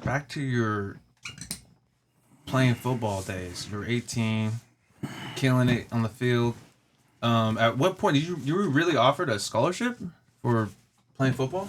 back to your playing football days. You're 18, killing it on the field. At what point did you were really offered a scholarship for playing football?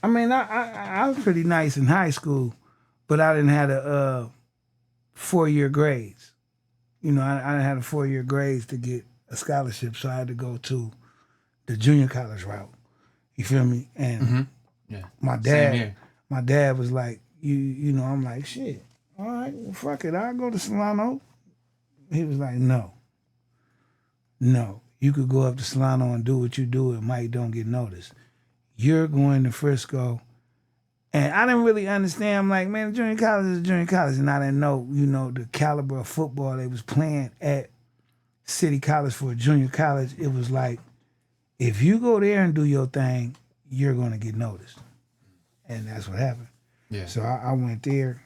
I mean, I was pretty nice in high school, but I didn't have a 4-year grades. You know, I didn't have a 4-year grades to get a scholarship, so I had to go to the junior college route. You feel me? And Yeah. my Same dad, here. my dad was like, you know, I'm like, shit. All right, well, fuck it. I'll go to Solano. He was like, no. You could go up to Solano and do what you do and Mike don't get noticed. You're going to Frisco. And I didn't really understand. I'm like, man, junior college is junior college. And I didn't know, you know, the caliber of football they was playing at City College for a junior college. It was like, if you go there and do your thing, you're going to get noticed. And that's what happened. Yeah. So I went there.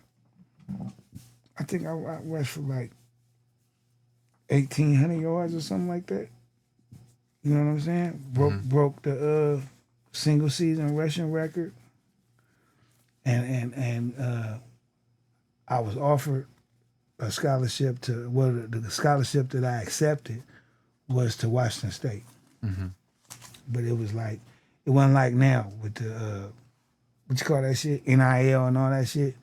I think I rushed for like 1,800 yards or something like that. You know what I'm saying? Broke the single season rushing record. And I was offered a scholarship to, well, the scholarship that I accepted was to Washington State. But it was like, it wasn't like now with the, what you call that shit? NIL and all that shit.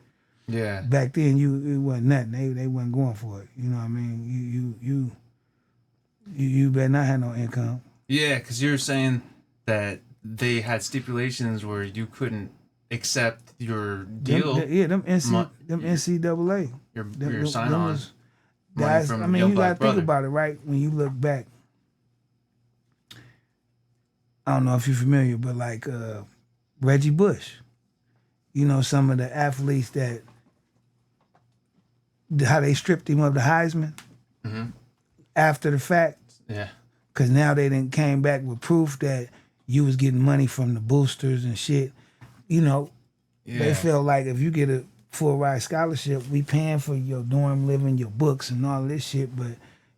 Yeah. Back then, it wasn't nothing. They wasn't going for it. You know what I mean? You better not have no income. Yeah, because you're saying that they had stipulations where you couldn't accept your deal. Them NCAA. Your sign-on. Guys, I mean, you gotta think about it, right? When you look back, I don't know if you're familiar, but like Reggie Bush, you know, some of the athletes that, how they stripped him of the Heisman after the fact. Yeah. Because now they done came back with proof that you was getting money from the boosters and shit. You know, they felt like if you get a full ride scholarship, we paying for your dorm living, your books and all this shit, but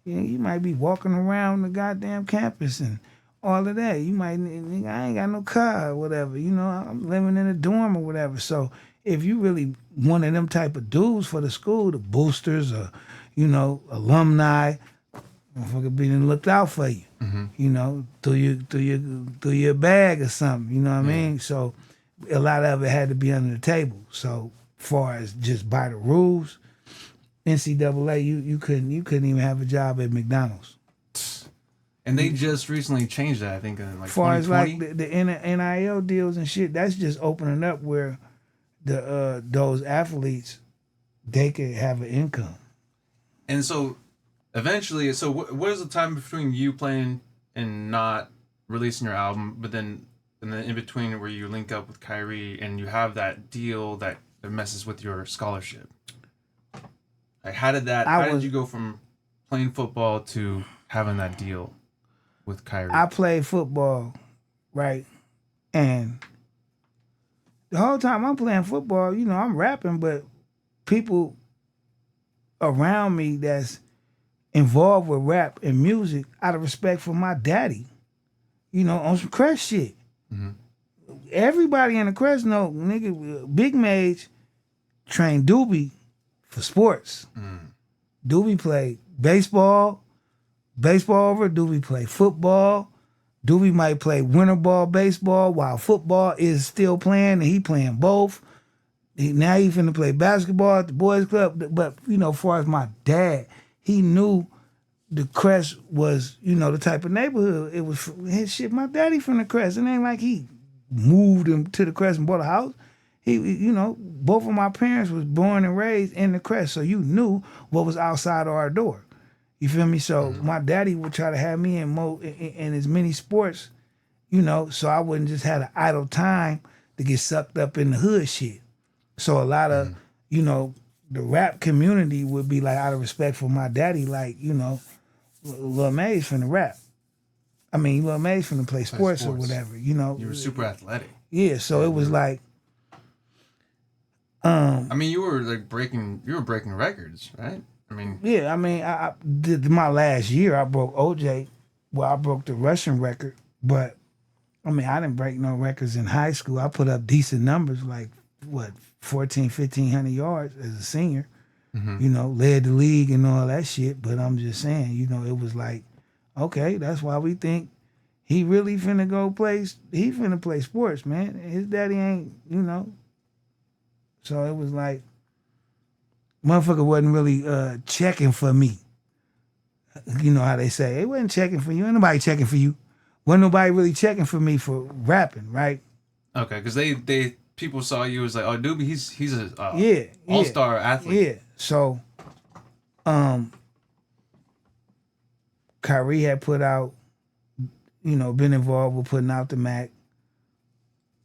you know, you might be walking around the goddamn campus and all of that. You might, I ain't got no car or whatever, you know, I'm living in a dorm or whatever. So if you really one of them type of dudes for the school, the boosters or, you know, alumni, motherfucker being looked out for you, you know, through your bag or something, you know what I mean? So a lot of it had to be under the table. So far as just by the rules, NCAA, you couldn't even have a job at McDonald's. And they just recently changed that, I think, in like 2020. As far as like the NIL deals and shit, that's just opening up where the those athletes, they could have an income. And so eventually, so what is the time between you playing and not releasing your album, but then and then in between where you link up with Khayree and you have that deal that messes with your scholarship? Like how did you go from playing football to having that deal with Khayree? I played football, right? And the whole time I'm playing football, you know, I'm rapping, but people around me that's involved with rap and music, out of respect for my daddy, you know, on some Crest shit. Everybody in the Crest know, nigga, Big Mage trained Dubee for sports. Dubee played baseball over, Dubee played football. Dubee might play winter ball baseball while football is still playing and he playing both. Now he finna play basketball at the boys club. But, you know, as far as my dad, he knew the Crest was, you know, the type of neighborhood. It was his shit. My daddy from the Crest. It ain't like he moved him to the Crest and bought a house. He, you know, both of my parents was born and raised in the Crest, so you knew what was outside of our door. You feel me? So my daddy would try to have me in as many sports, you know, so I wouldn't just have an idle time to get sucked up in the hood shit. So a lot of, you know, the rap community would be like, out of respect for my daddy, like, you know, Lil Maze finna rap. I mean, Lil Maze finna play sports or whatever, you know. You were super athletic. Yeah, so it was like, I mean, you were breaking records, right? I mean, yeah, I mean, I did my last year, I broke OJ. Well, I broke the Russian record, but I mean, I didn't break no records in high school. I put up decent numbers, like what, 1,500 yards as a senior. You know, led the league and all that shit. But I'm just saying, you know, it was like, okay, that's why we think he really finna go play. He finna play sports, man. His daddy ain't, you know. So it was like, motherfucker wasn't really checking for me. You know how they say, they wasn't checking for you. Ain't nobody checking for you. Wasn't nobody really checking for me for rapping, right? Okay, because they people saw you as like, oh, Dubee, he's a all-star athlete. Yeah. So, Khayree had put out, you know, been involved with putting out the Mac.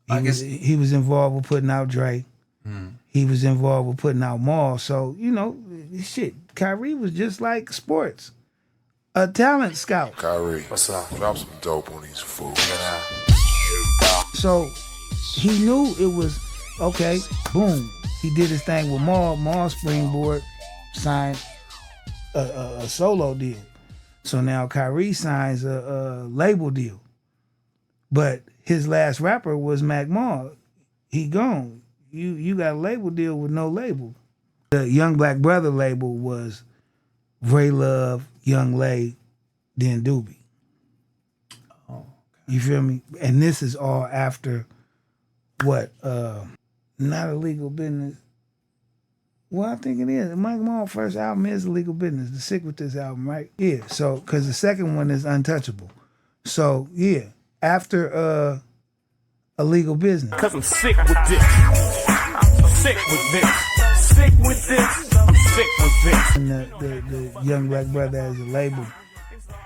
He was involved with putting out Dre. He was involved with putting out Maul. So, you know, shit, Khayree was just like sports. A talent scout. Khayree, what's up? Drop some dope on these fools. So he knew it was, okay, boom. He did his thing with Maul. Maul Springboard signed a solo deal. So now Khayree signs a label deal. But his last rapper was Mac Maul. He gone. You got a label deal with no label. The Young Black Brotha label was Ray Love, Young Lay, then Dubee. Oh, okay. You feel me? And this is all after what? Not Illegal Business. Well, I think it is. Mike Mall's first album is Illegal Business, the Sick With This album, right? Yeah, so, because the second one is Untouchable. So, yeah, after Illegal Business. Because I'm sick with this. I'm sick with this. Sick with this. I'm sick with this. And the Young Black Brotha as a label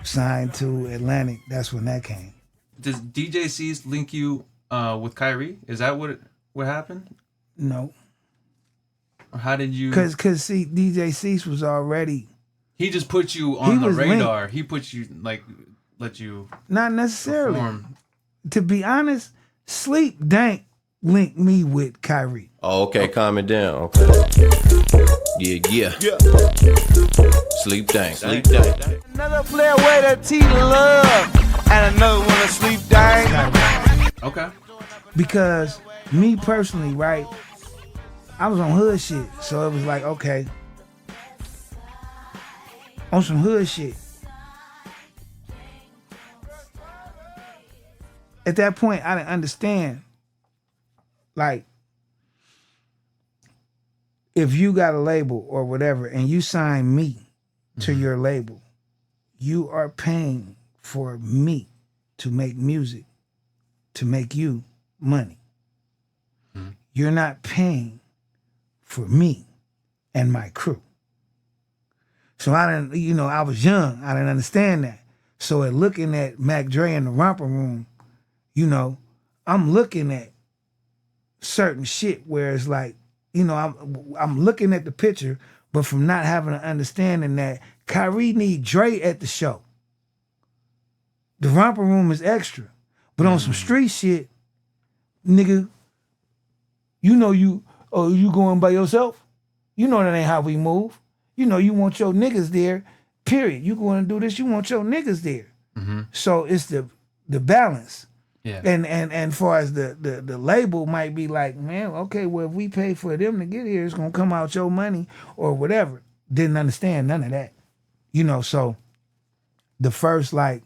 signed to Atlantic, that's when that came. Does DJ Cease link you with Khayree? Is that what happened? No. Or how did you? Because see, DJ Cease was already. He just put you on the radar. Linked. He put you let you. Not necessarily. Perform. To be honest, Sleep Dank linked me with Khayree. Oh, okay, calm it down. Okay. Yeah. Sleep Dank. Another player with a T Love and another one to Sleep Dank. Okay. Because me personally, right, I was on hood shit. So it was like, okay, on some hood shit. At that point, I didn't understand, like, if you got a label or whatever and you sign me to your label, you are paying for me to make music, to make you money. You're not paying for me and my crew. So I didn't, you know, I was young. I didn't understand that. So at looking at Mac Dre in the romper room, you know, I'm looking at certain shit where it's like, you know, I'm looking at the picture, but from not having an understanding that Khayree need Dre at the show. The romper room is extra. But on some street shit, nigga, you know you going by yourself? You know that ain't how we move. You know you want your niggas there, period. You going to do this, you want your niggas there. So it's the balance. Yeah. And far as the label might be like, man, okay, well, if we pay for them to get here, it's going to come out your money or whatever. Didn't understand none of that. You know, so the first, like,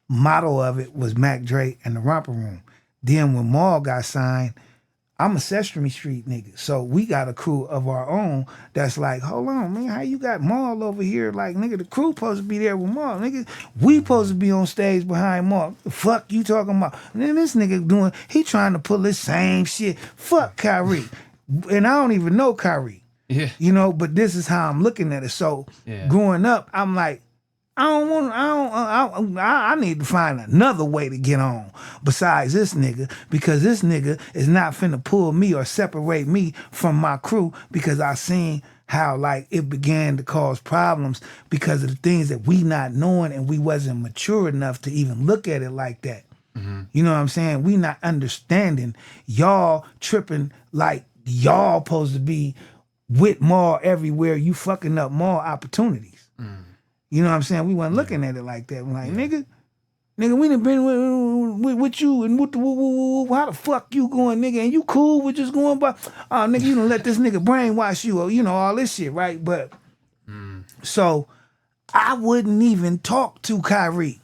model of it was Mac Dre and the Romper Room. Then when Maul got signed, I'm a Sesame Street nigga. So we got a crew of our own that's like, hold on, man, how you got Maul over here? Like, nigga, the crew supposed to be there with Maul. Nigga, we supposed to be on stage behind Maul. The fuck you talking about? And then this nigga he trying to pull this same shit. Fuck Khayree. And I don't even know Khayree. Yeah. You know, but this is how I'm looking at it. So growing up, I'm like, I need to find another way to get on besides this nigga, because this nigga is not finna pull me or separate me from my crew, because I seen how, like, it began to cause problems because of the things that we not knowing, and we wasn't mature enough to even look at it like that. You know what I'm saying? We not understanding. Y'all tripping like y'all supposed to be with Maul everywhere. You fucking up Maul opportunities. You know what I'm saying? We wasn't looking at it like that. We're like, nigga, Nigga, we done been with you and what the how the fuck you going, nigga? And you cool with just going by? Oh, nigga, you done let this nigga brainwash you, or you know all this shit, right? But so I wouldn't even talk to Khayree.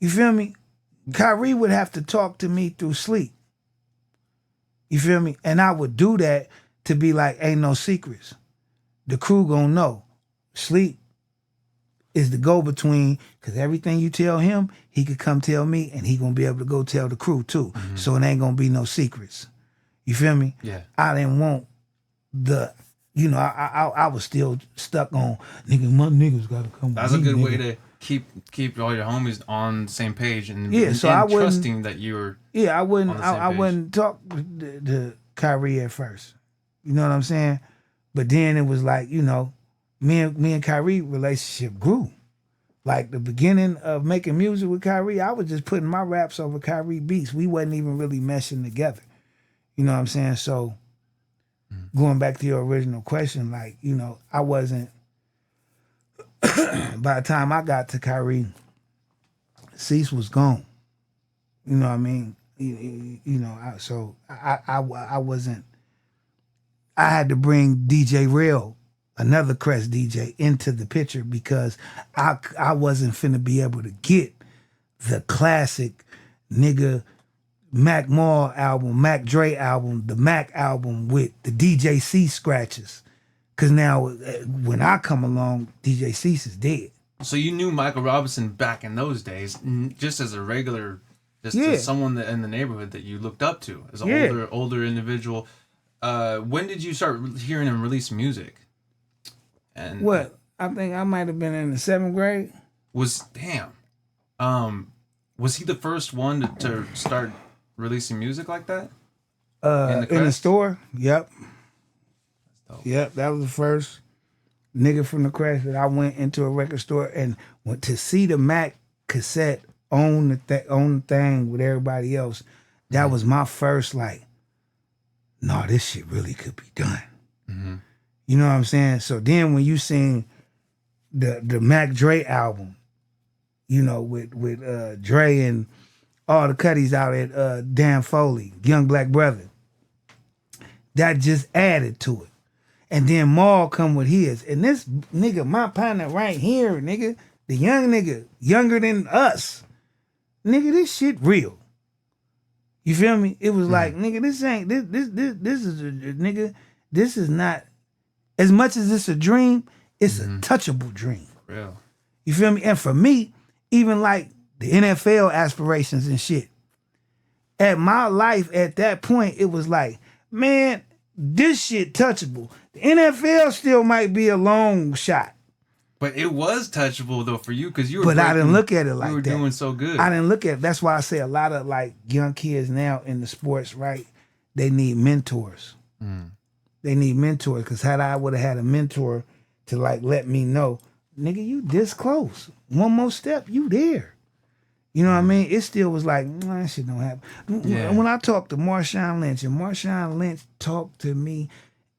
You feel me? Khayree would have to talk to me through sleep. You feel me? And I would do that to be like, ain't no secrets. The crew gonna know. Sleep is the go-between, because everything you tell him, he could come tell me, and he gonna be able to go tell the crew too. So it ain't gonna be no secrets. You feel me? Yeah. I didn't want the, you know, I was still stuck on, nigga, my niggas gotta come. That's a good way to keep all your homies on the same page and, so and I wouldn't, trusting that you're I wouldn't on the same I page. wouldn't talk to Khayree at first. You know what I'm saying? But then it was like, you know, me and Khayree relationship grew. Like the beginning of making music with Khayree, I was just putting my raps over Khayree beats. We wasn't even really meshing together. You know what I'm saying? So going back to your original question, like, you know, I wasn't, by the time I got to Khayree, Cease was gone. You know what I mean? You know, I wasn't, I had to bring DJ Real, another Crest DJ, into the picture because I wasn't finna be able to get the classic nigga Mac Mall album, Mac Dre album, the Mac album with the DJ C scratches. Cause now when I come along, DJ Cease is dead. So you knew Michael Robinson back in those days, just as a regular, as someone that in the neighborhood that you looked up to, as an older individual. When did you start hearing him release music? And what? I think I might have been in the 7th grade. Was he the first one to start releasing music like that? In the store? Yep. Yep, that was the first nigga from the Crest that I went into a record store and went to see the Mac cassette on the thing with everybody else. That was my first like, no, this shit really could be done. Mm-hmm. You know what I'm saying? So then when you sing the Mac Dre album, you know, with Dre and all the cutties out at Dan Foley, Young Black Brotha, that just added to it. And then Maul come with his. And this nigga, my partner right here, nigga, the young nigga, younger than us, nigga, this shit real. You feel me? It was like, nigga, this ain't, this is a nigga, this is not, as much as it's a dream, it's a touchable dream. Real. You feel me? And for me, even like the NFL aspirations and shit, at my life at that point, it was like, man, this shit touchable. The NFL still might be a long shot. But it was touchable though for you because you were. But I didn't look at it like that. You were doing so good. I didn't look at it. That's why I say a lot of like young kids now in the sports, right? They need mentors. They need mentors because had I would have had a mentor to like let me know, nigga, you this close. One more step, you there. You know what I mean? It still was like, nah, that shit don't happen. Yeah. When I talked to Marshawn Lynch, and Marshawn Lynch talked to me,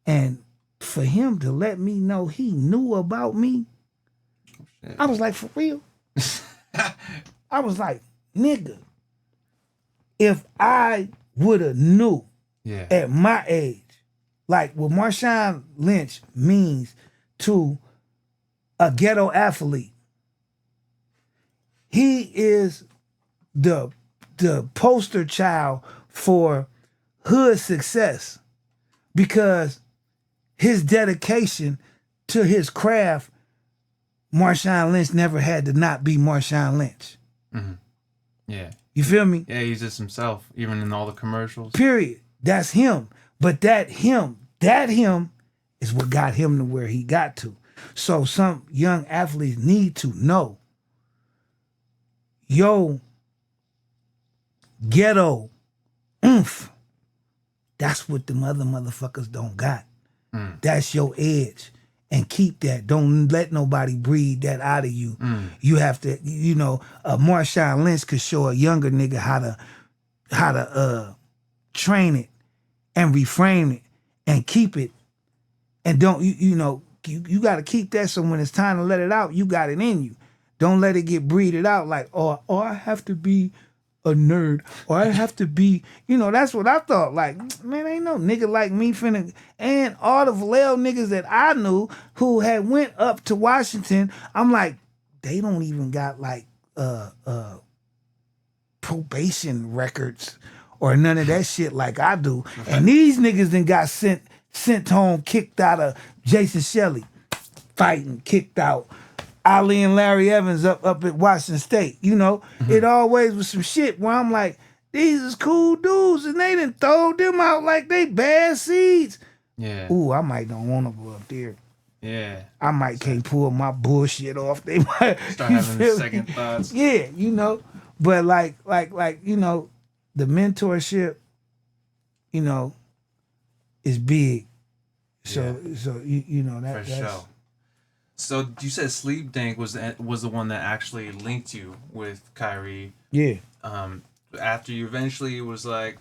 and for him to let me know he knew about me, I was like, for real? I was like, nigga, if I would have knew at my age, like what Marshawn Lynch means to a ghetto athlete, he is the poster child for hood success because his dedication to his craft, Marshawn Lynch never had to not be Marshawn Lynch. Mm-hmm. Yeah. You feel me? Yeah, he's just himself, even in all the commercials. Period. That's him. But that him is what got him to where he got to. So some young athletes need to know, yo, ghetto, oomph, that's what the motherfuckers don't got. That's your edge. And keep that. Don't let nobody breathe that out of you. You have to, you know, Marshawn Lynch could show a younger nigga how to train it and reframe it and keep it. And don't, you know, you got to keep that so when it's time to let it out, you got it in you. Don't let it get breeded out like, oh, I have to be a nerd, or I have to be, that's what I thought. Like, man, ain't no nigga like me finna. And all the Vallejo niggas that I knew who had went up to Washington, I'm like, they don't even got like probation records or none of that shit like I do. And these niggas then got sent home, kicked out of Jason Shelley, fighting, kicked out. Ali and Larry Evans up at Washington State, It always was some shit where I'm like, these is cool dudes, and they done throw them out like they bad seeds. Yeah. Ooh, I might don't want to go up there. Yeah. I might can't pull my bullshit off. They might start having second thoughts. Yeah, But like, the mentorship, is big. So that for sure. So you said Sleep Dank was the one that actually linked you with Khayree. Yeah. After you eventually was like,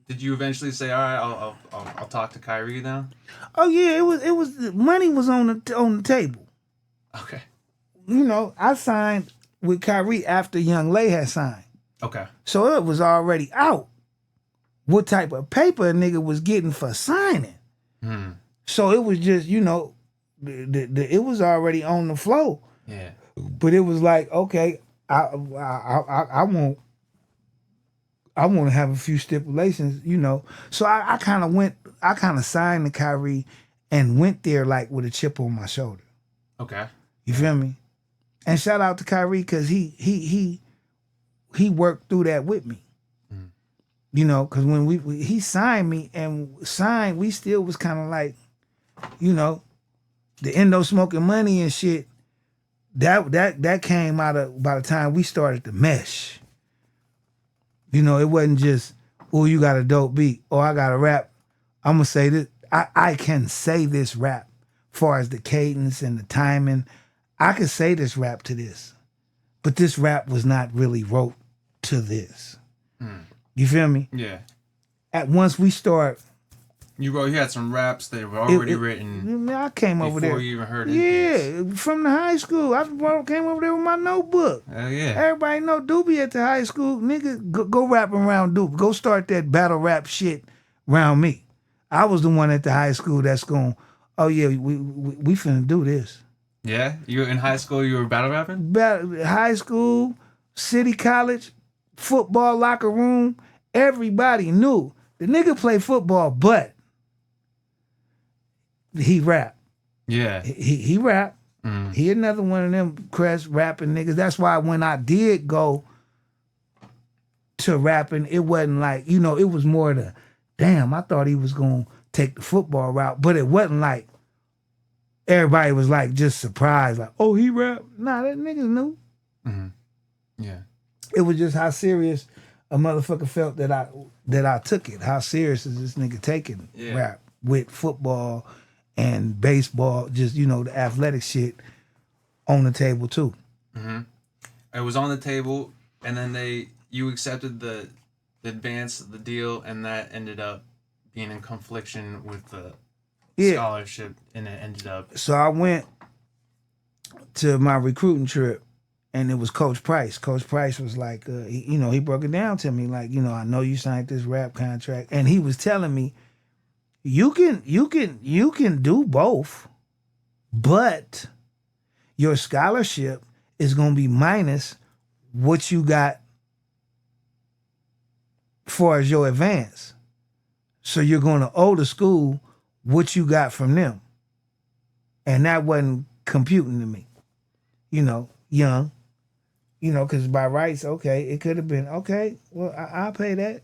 did you eventually say, all right, I'll talk to Khayree now? Oh yeah, it was money was on the table. Okay. I signed with Khayree after Young Lay had signed. Okay. So it was already out what type of paper a nigga was getting for signing. So it was just, it was already on the flow. Yeah. But it was like, okay, I want to have a few stipulations, So I kind of signed to Khayree and went there like with a chip on my shoulder. Okay. You feel me? And shout out to Khayree because he worked through that with me. Because when he signed me we still was kind of like, the Endo Smoking Money and shit. That came out of by the time we started to mesh. It wasn't just, oh, you got a dope beat, or I got a rap. I'm gonna say this. I can say this rap, far as the cadence and the timing. I could say this rap to this, but this rap was not really wrote to this. You feel me? Yeah. At once we start. You had some raps that were already written. I came over there before you even heard it. Yeah, from the high school. I came over there with my notebook. Hell yeah. Everybody know Dubee at the high school. Nigga, go rap around Dubee. Go start that battle rap shit around me. I was the one at the high school that's going, oh yeah, we finna do this. Yeah? You were in high school, you were battle rapping? High school, city college, football locker room, everybody knew. The nigga play football, but he rap. Yeah. He rap. He another one of them crest rapping niggas. That's why when I did go to rapping, it wasn't like, it was more the, damn, I thought he was going to take the football route, but it wasn't like everybody was like just surprised, like, oh, he rap? Nah, that niggas knew. Yeah. It was just how serious a motherfucker felt that I took it. How serious is this nigga taking rap with football and baseball, just, the athletic shit on the table too. It was on the table, and then you accepted the deal, and that ended up being in confliction with the scholarship, and it ended up. So I went to my recruiting trip, and it was Coach Price. Coach Price was like, he broke it down to me like, I know you signed this rap contract, and he was telling me, you can do both, but your scholarship is gonna be minus what you got far as your advance. So you're gonna owe the school what you got from them. And that wasn't computing to me. Young. Because by rights, okay, it could have been, okay, well, I'll pay that.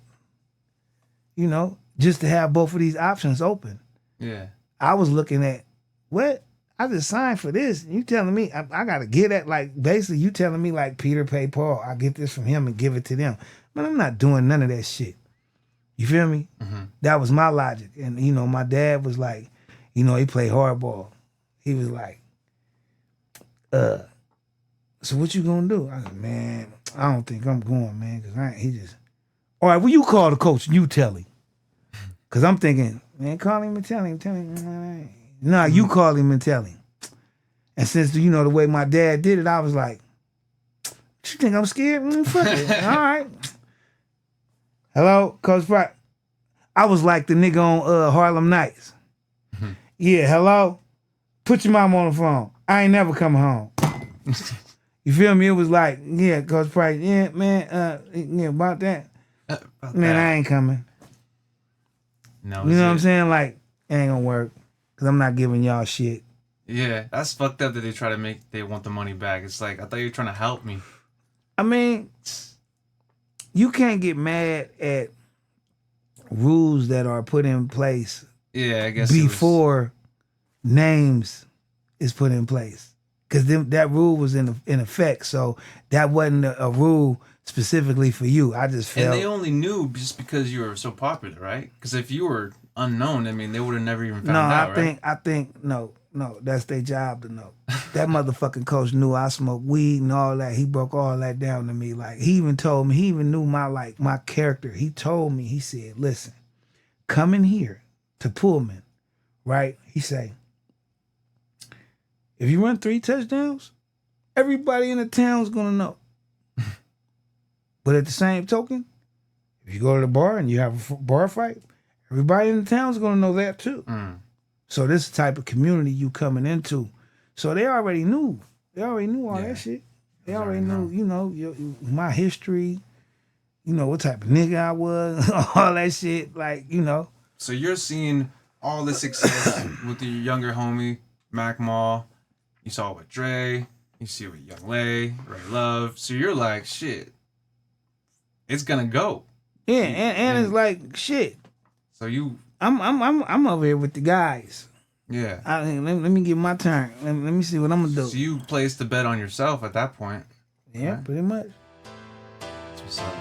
Just to have both of these options open. Yeah. I was looking at, what? I just signed for this. You telling me I got to get that? Like, basically, you telling me like Peter pay Paul. I get this from him and give it to them. Man, I'm not doing none of that shit. You feel me? That was my logic. And, my dad was like, he played hardball. He was like, so what you gonna do? I said, man, I don't think I'm going, man, because all right, well, you call the coach and you tell him. Because I'm thinking, man, call him and tell him. Nah, you call him and tell him. And since, you know, the way my dad did it, I was like, you think I'm scared? Fuck it. All right. Hello, Coach Pratt. I was like the nigga on Harlem Nights. Yeah, hello? Put your mom on the phone. I ain't never coming home. You feel me? It was like, yeah, Coach Pratt, yeah, man, yeah, about that. Man, I ain't coming. No, you know what I'm saying? Like, it ain't gonna work. Because I'm not giving y'all shit. Yeah, that's fucked up that they want the money back. It's like, I thought you were trying to help me. I mean, you can't get mad at rules that are put in place Yeah, I guess before names is put in place. Because that rule was in effect. So that wasn't a rule specifically for you. I just felt... And they only knew just because you were so popular, right? Because if you were unknown, I mean, they would have never even found out, right? I think, no, that's their job to know. That motherfucking coach knew I smoked weed and all that. He broke all that down to me. Like, he even told me, he even knew my character. He told me, he said, listen, come in here to Pullman, right? He say, if you run 3 touchdowns, everybody in the town's gonna know. But at the same token, if you go to the bar and you have a bar fight, everybody in the town's gonna know that too. So this is the type of community you coming into. So they already knew. They already knew all that shit. They already knew, you know, my history, you know, what type of nigga I was, all that shit, like, you know. So you're seeing all the success with your younger homie, Mac Mall. You saw it with Dre. You see it with Young Ray Love. So you're like, shit, it's gonna go. Yeah, and it's like, shit. So I'm over here with the guys. Yeah. Let me get my turn. Let me see what I'm gonna do. So you placed the bet on yourself at that point. Yeah, right? pretty much. That's what's up.